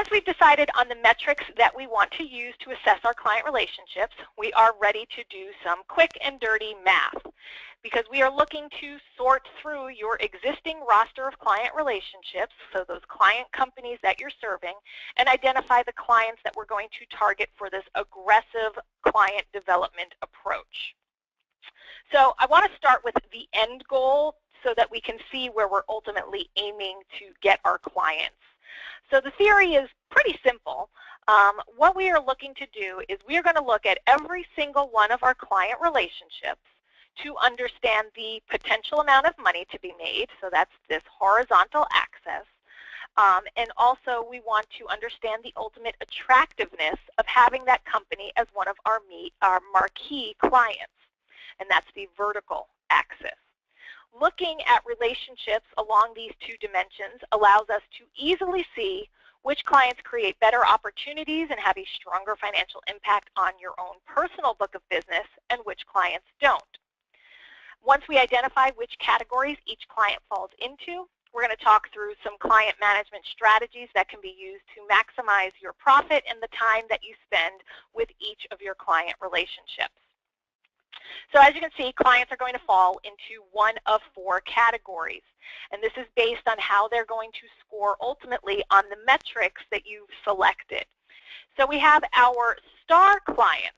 once we've decided on the metrics that we want to use to assess our client relationships, we are ready to do some quick and dirty math, because we are looking to sort through your existing roster of client relationships, so those client companies that you're serving, and identify the clients that we're going to target for this aggressive client development approach. So I want to start with the end goal so that we can see where we're ultimately aiming to get our clients. So the theory is pretty simple. What we are looking to do is we are going to look at every single one of our client relationships to understand the potential amount of money to be made, so that's this horizontal axis. And also we want to understand the ultimate attractiveness of having that company as one of our marquee clients, and that's the vertical axis. Looking at relationships along these two dimensions allows us to easily see which clients create better opportunities and have a stronger financial impact on your own personal book of business and which clients don't. Once we identify which categories each client falls into, we're going to talk through some client management strategies that can be used to maximize your profit and the time that you spend with each of your client relationships. So as you can see, clients are going to fall into one of four categories. And this is based on how they're going to score ultimately on the metrics that you've selected. So we have our star clients.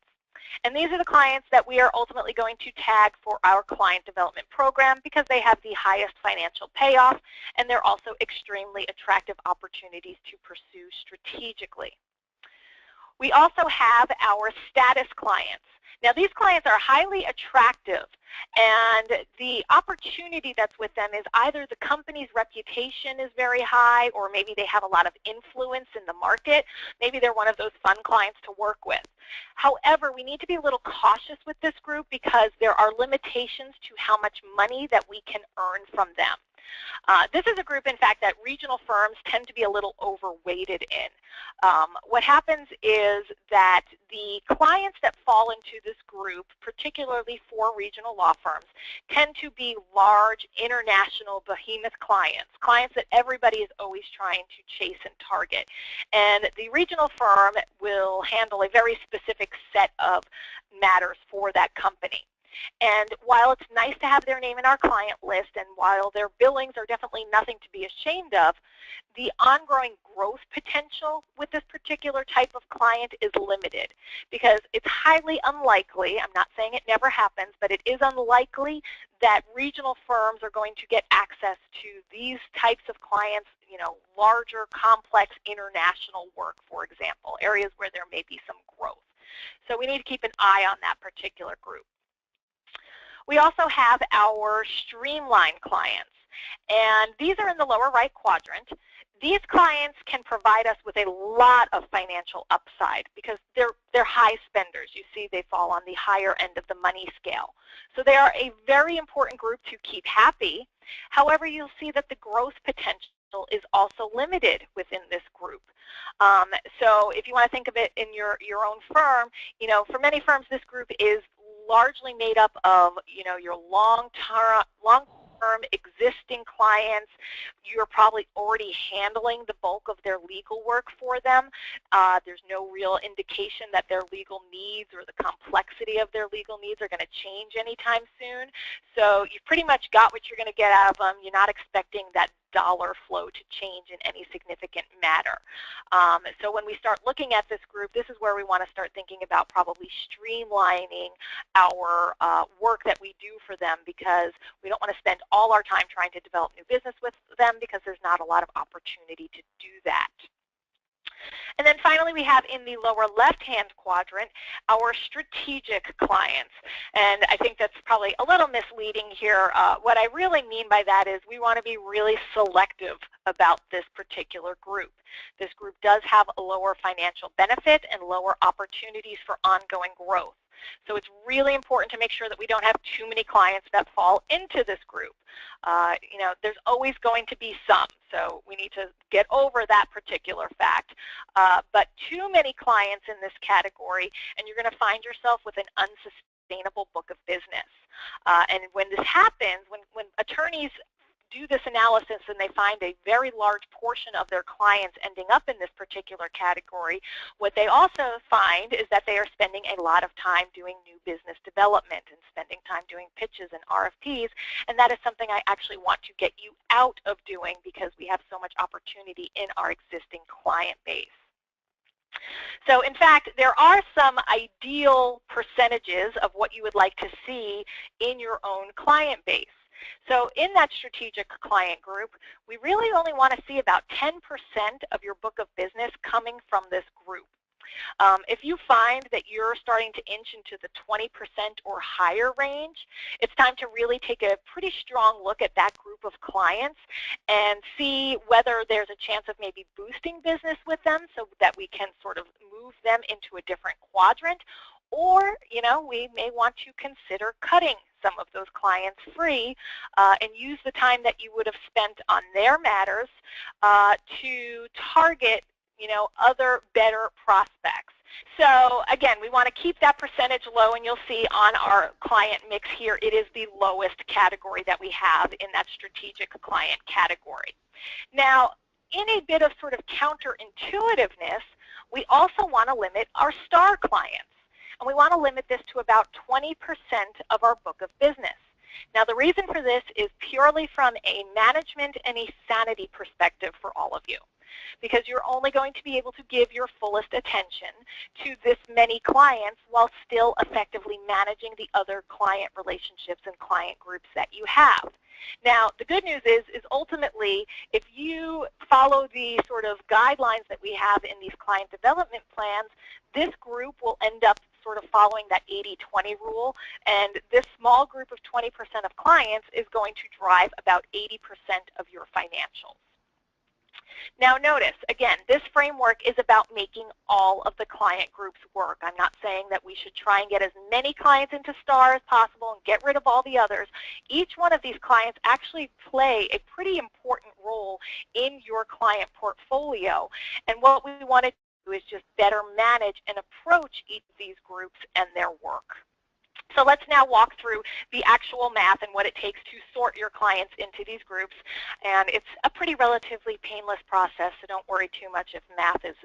And these are the clients that we are ultimately going to tag for our client development program because they have the highest financial payoff and they're also extremely attractive opportunities to pursue strategically. We also have our status clients. Now these clients are highly attractive, and the opportunity that's with them is either the company's reputation is very high, or maybe they have a lot of influence in the market. Maybe they're one of those fun clients to work with. However, we need to be a little cautious with this group because there are limitations to how much money that we can earn from them. This is a group, in fact, that regional firms tend to be a little overweighted in. What happens is that the clients that fall into this group, particularly for regional law firms, tend to be large, international, behemoth clients, clients that everybody is always trying to chase and target. And the regional firm will handle a very specific set of matters for that company. And while it's nice to have their name in our client list, and while their billings are definitely nothing to be ashamed of, the ongoing growth potential with this particular type of client is limited because it's highly unlikely, I'm not saying it never happens, but it is unlikely that regional firms are going to get access to these types of clients, you know, larger, complex international work, for example, areas where there may be some growth. So we need to keep an eye on that particular group. We also have our streamline clients, and these are in the lower right quadrant. These clients can provide us with a lot of financial upside because they're high spenders. You see they fall on the higher end of the money scale. So they are a very important group to keep happy. However, you'll see that the growth potential is also limited within this group. So if you want to think of it in your own firm, you know, for many firms this group is largely made up of, you know, your long-term existing clients. You're probably already handling the bulk of their legal work for them. There's no real indication that their legal needs or the complexity of their legal needs are going to change anytime soon. So you've pretty much got what you're going to get out of them. You're not expecting that dollar flow to change in any significant matter. So when we start looking at this group, this is where we want to start thinking about probably streamlining our work that we do for them, because we don't want to spend all our time trying to develop new business with them because there's not a lot of opportunity to do that. And then finally, we have in the lower left-hand quadrant our strategic clients. And I think that's probably a little misleading here. What I really mean by that is we want to be really selective about this particular group. This group does have a lower financial benefit and lower opportunities for ongoing growth. So it's really important to make sure that we don't have too many clients that fall into this group. You know, there's always going to be some, so we need to get over that particular fact. But too many clients in this category, and you're going to find yourself with an unsustainable book of business. And when this happens, when attorneys do this analysis and they find a very large portion of their clients ending up in this particular category, what they also find is that they are spending a lot of time doing new business development and spending time doing pitches and RFPs, and that is something I actually want to get you out of doing because we have so much opportunity in our existing client base. So in fact, there are some ideal percentages of what you would like to see in your own client base. So in that strategic client group, we really only want to see about 10% of your book of business coming from this group. If you find that you're starting to inch into the 20% or higher range, it's time to really take a pretty strong look at that group of clients and see whether there's a chance of maybe boosting business with them so that we can sort of move them into a different quadrant. Or, we may want to consider cutting some of those clients free and use the time that you would have spent on their matters to target other better prospects. So again, we want to keep that percentage low, and you'll see on our client mix here, it is the lowest category that we have in that strategic client category. Now, in a bit of sort of counterintuitiveness, we also want to limit our star clients. And we want to limit this to about 20% of our book of business. Now, the reason for this is purely from a management and a sanity perspective for all of you, because you're only going to be able to give your fullest attention to this many clients while still effectively managing the other client relationships and client groups that you have. Now, the good news is ultimately, if you follow the sort of guidelines that we have in these client development plans, this group will end up sort of following that 80-20 rule, and this small group of 20% of clients is going to drive about 80% of your financials. Now notice, again, this framework is about making all of the client groups work. I'm not saying that we should try and get as many clients into STAR as possible and get rid of all the others. Each one of these clients actually play a pretty important role in your client portfolio. And what we want to do is just better manage and approach each of these groups and their work. So let's now walk through the actual math and what it takes to sort your clients into these groups. And it's a pretty relatively painless process, so don't worry too much if math is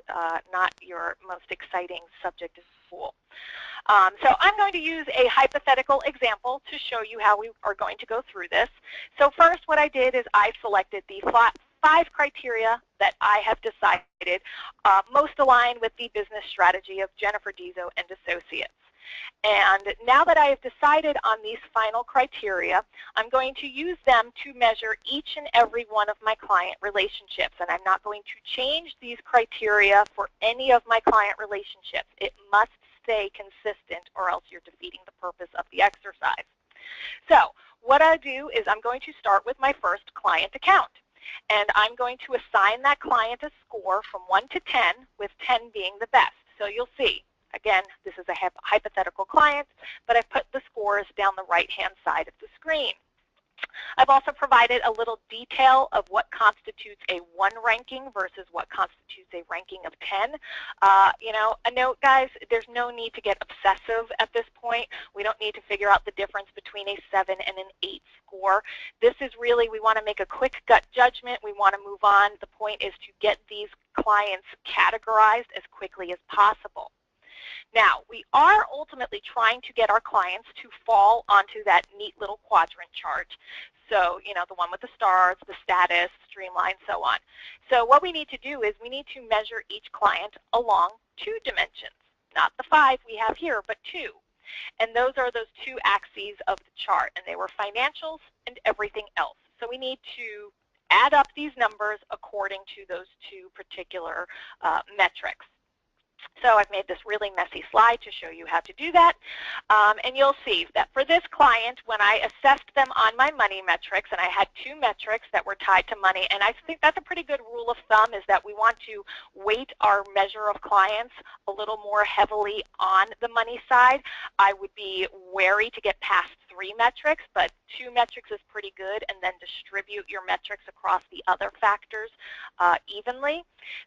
not your most exciting subject in school. So I'm going to use a hypothetical example to show you how we are going to go through this. So first, what I did is I selected the 5 criteria that I have decided most align with the business strategy of Jennifer Dezso and Associates. And now that I have decided on these final criteria, I'm going to use them to measure each and every one of my client relationships. And I'm not going to change these criteria for any of my client relationships. It must stay consistent, or else you're defeating the purpose of the exercise. So what I do is I'm going to start with my first client account. And I'm going to assign that client a score from 1 to 10, with 10 being the best. So you'll see, again, this is a hypothetical client, but I've put the scores down the right-hand side of the screen. I've also provided a little detail of what constitutes a 1 ranking versus what constitutes a ranking of 10. A note, guys, there's no need to get obsessive at this point. We don't need to figure out the difference between a 7 and an 8 score. This is really, we want to make a quick gut judgment. We want to move on. The point is to get these clients categorized as quickly as possible. Now, we are ultimately trying to get our clients to fall onto that neat little quadrant chart. So, the one with the stars, the status, streamline, so on. So what we need to do is we need to measure each client along 2 dimensions. Not the 5 we have here, but 2. And those are those 2 axes of the chart. And they were financials and everything else. So we need to add up these numbers according to those 2 particular metrics. So I've made this really messy slide to show you how to do that. And you'll see that for this client, when I assessed them on my money metrics, and I had 2 metrics that were tied to money, and I think that's a pretty good rule of thumb, is that we want to weight our measure of clients a little more heavily on the money side. I would be wary to get past 3 metrics, but 2 metrics is pretty good, and then distribute your metrics across the other factors evenly.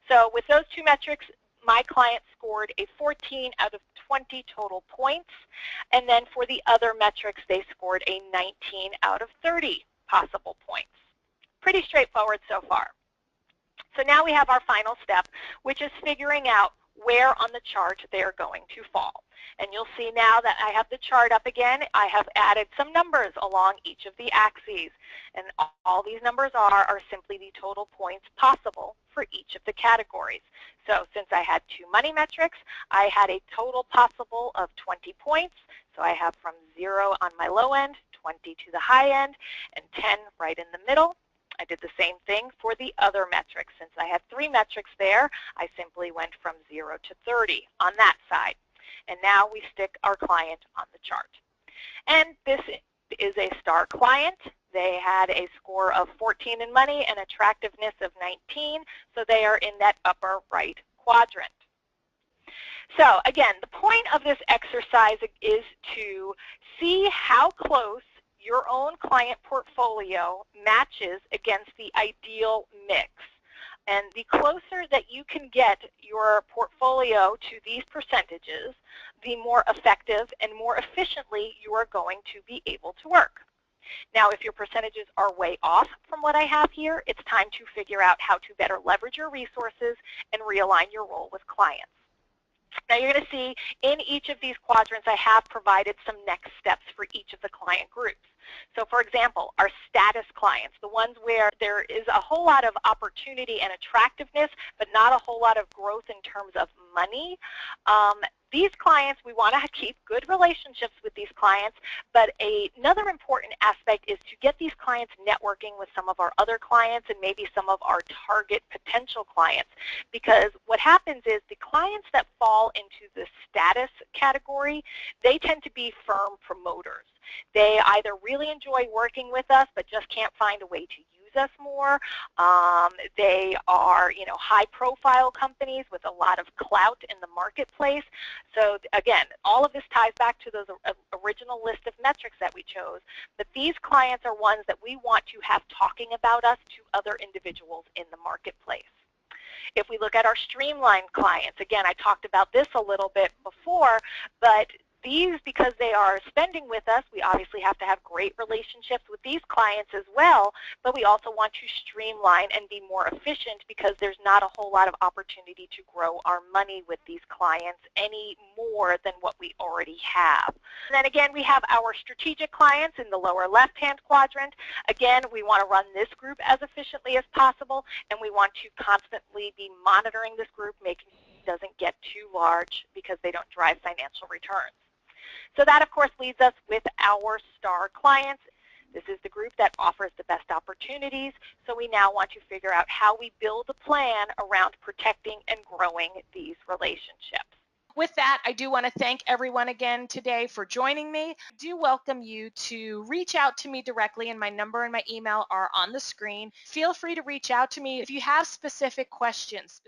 So with those 2 metrics, my client scored a 14 out of 20 total points, and then for the other metrics, they scored a 19 out of 30 possible points. pretty straightforward so far. So now we have our final step, which is figuring out where on the chart they are going to fall. And you'll see now that I have the chart up again, I have added some numbers along each of the axes. And all these numbers are simply the total points possible for each of the categories. So since I had 2 money metrics, I had a total possible of 20 points. So I have from 0 on my low end, 20 to the high end, and 10 right in the middle. I did the same thing for the other metrics. Since I had 3 metrics there, I simply went from 0 to 30 on that side. And now we stick our client on the chart. And this is a star client. They had a score of 14 in money and attractiveness of 19, so they are in that upper right quadrant. So again, the point of this exercise is to see how close your own client portfolio matches against the ideal mix. And the closer that you can get your portfolio to these percentages, the more effective and more efficiently you are going to be able to work. Now, if your percentages are way off from what I have here, it's time to figure out how to better leverage your resources and realign your role with clients. Now, you're going to see in each of these quadrants I have provided some next steps for each of the client groups. So, for example, our status clients, the ones where there is a whole lot of opportunity and attractiveness, but not a whole lot of growth in terms of money. These clients, we want to keep good relationships with these clients, but another important aspect is to get these clients networking with some of our other clients and maybe some of our target potential clients. Because what happens is the clients that fall into the status category, they tend to be firm promoters. They either really enjoy working with us but just can't find a way to use us more. They are, high-profile companies with a lot of clout in the marketplace. So again, all of this ties back to those original list of metrics that we chose. But these clients are ones that we want to have talking about us to other individuals in the marketplace. If we look at our streamlined clients, again, I talked about this a little bit before, but these, because they are spending with us, we obviously have to have great relationships with these clients as well, but we also want to streamline and be more efficient because there's not a whole lot of opportunity to grow our money with these clients any more than what we already have. And then again, we have our strategic clients in the lower left-hand quadrant. Again, we want to run this group as efficiently as possible, and we want to constantly be monitoring this group, making sure it doesn't get too large because they don't drive financial returns. So that, of course, leads us with our star clients. This is the group that offers the best opportunities. So we now want to figure out how we build a plan around protecting and growing these relationships. With that, I do want to thank everyone again today for joining me. I do welcome you to reach out to me directly, and my number and my email are on the screen. Feel free to reach out to me if you have specific questions.